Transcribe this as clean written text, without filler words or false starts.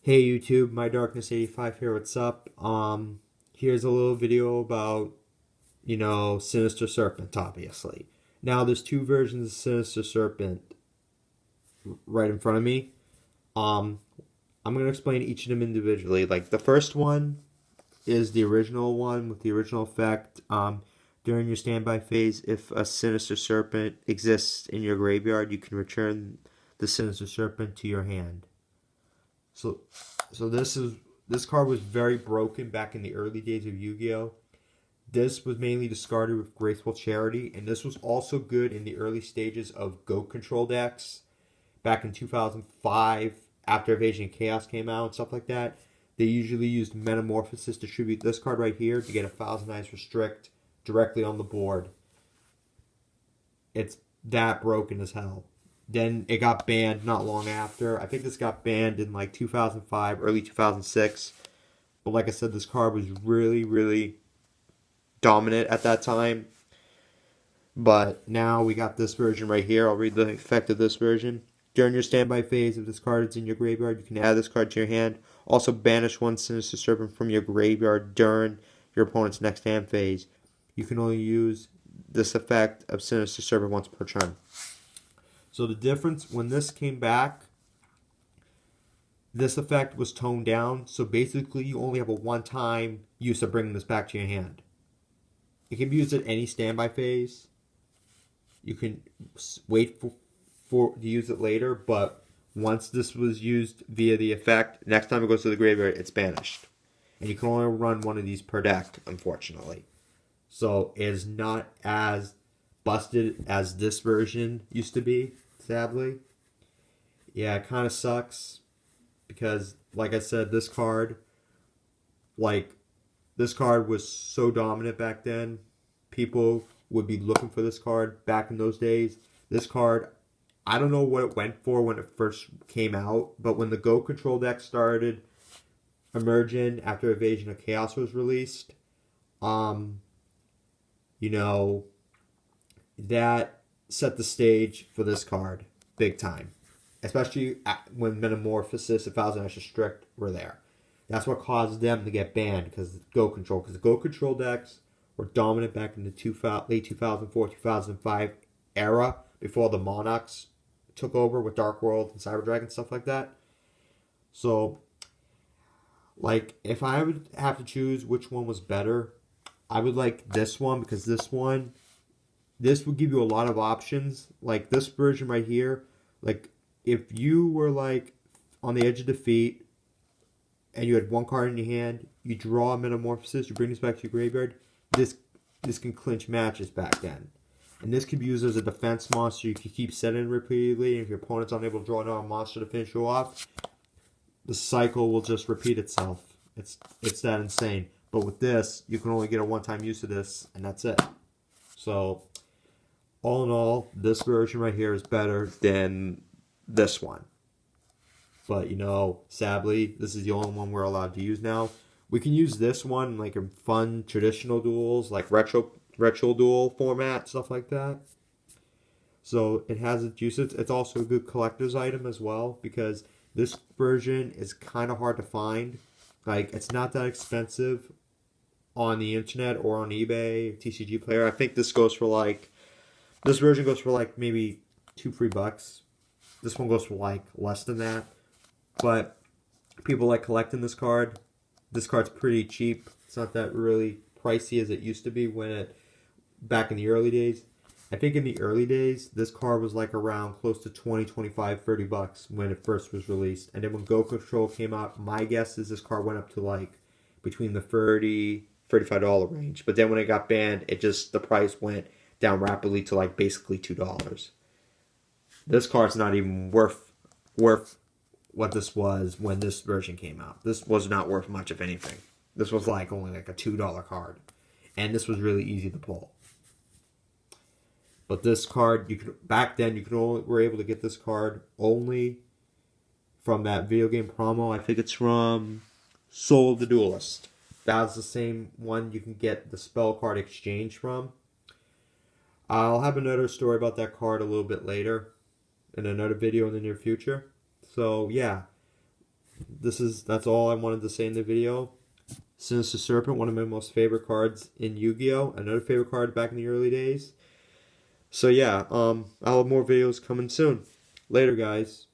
Hey YouTube, my Darkness 85 here. What's up? Here's a little video about, Sinister Serpent, obviously. Now there's two versions of Sinister Serpent right in front of me. Um, I'm gonna explain each of them individually. Like the first one is the original one with the original effect. During your standby phase, if a Sinister Serpent exists in your graveyard, you can return the Sinister Serpent to your hand. So, so this card was very broken back in the early days of Yu-Gi-Oh! This was mainly discarded with Graceful Charity, and this was also good in the early stages of Goat Control decks back in 2005 after Evasion and Chaos came out and stuff like that. They usually used Metamorphosis to tribute this card right here to get a Thousand Eyes Restrict directly on the board. It's that broken as hell. Then it got banned not long after. I think this got banned in like 2005, early 2006. But like I said, this card was really, really dominant at that time. But now we got this version right here. I'll read the effect of this version. During your standby phase, if this card is in your graveyard, you can add this card to your hand. Also banish one Sinister Serpent from your graveyard during your opponent's next hand phase. You can only use this effect of Sinister Serpent once per turn. So the difference, when this came back, this effect was toned down. So basically you only have a one-time use of bringing this back to your hand. It can be used at any standby phase. You can wait for to use it later, but once this was used via the effect, next time it goes to the graveyard, it's banished. And you can only run one of these per deck, unfortunately. So it is not as busted as this version used to be, sadly. Yeah, it kind of sucks because, like I said, this card was so dominant back then. People would be looking for this card back in those days. This card, I don't know what it went for when it first came out, but when the Go Control deck started emerging after Evasion of Chaos was released, that set the stage for this card big time. Especially when Metamorphosis and Thousand Eyes Restrict were there. That's what caused them to get banned because Go Control. Because the Go Control decks were dominant back in the late 2004, 2005 era before the Monarchs took over with Dark World and Cyber Dragon, stuff like that. So, like, if I would have to choose which one was better, I would like this one because this would give you a lot of options. Like this version right here, like if you were like on the edge of defeat and you had one card in your hand, you draw a Metamorphosis, you bring this back to your graveyard, this can clinch matches back then. And this can be used as a defense monster. You can keep setting repeatedly, and if your opponent's unable to draw another monster to finish you off, the cycle will just repeat itself. It's that insane. But with this, you can only get a one-time use of this, and that's it. So, all in all, this version right here is better than this one. But, sadly, this is the only one we're allowed to use now. We can use this one like in fun traditional duels, like retro duel format, stuff like that. So, it has its uses. It's also a good collector's item as well, because this version is kind of hard to find. Like, it's not that expensive on the internet or on eBay, TCG Player. I think this version goes for like maybe $2-3. This one goes for like less than that. But people like collecting this card. This card's pretty cheap. It's not that really pricey as it used to be back in the early days. I think in the early days, this card was like around close to $20, $25, $30 when it first was released. And then when Go Control came out, my guess is this card went up to like between the $35 range. But then when it got banned, the price went down rapidly to like basically $2. This card's not even worth what this was when this version came out. This was not worth much, if anything. This was like only like a $2 card. And this was really easy to pull. But this card, back then were able to get this card only from that video game promo. I think it's from Soul of the Duelist. That's the same one you can get the spell card exchange from. I'll have another story about that card a little bit later in another video in the near future. So, yeah. that's all I wanted to say in the video. Sinister Serpent, one of my most favorite cards in Yu-Gi-Oh! Another favorite card back in the early days. So yeah, I'll have more videos coming soon. Later, guys.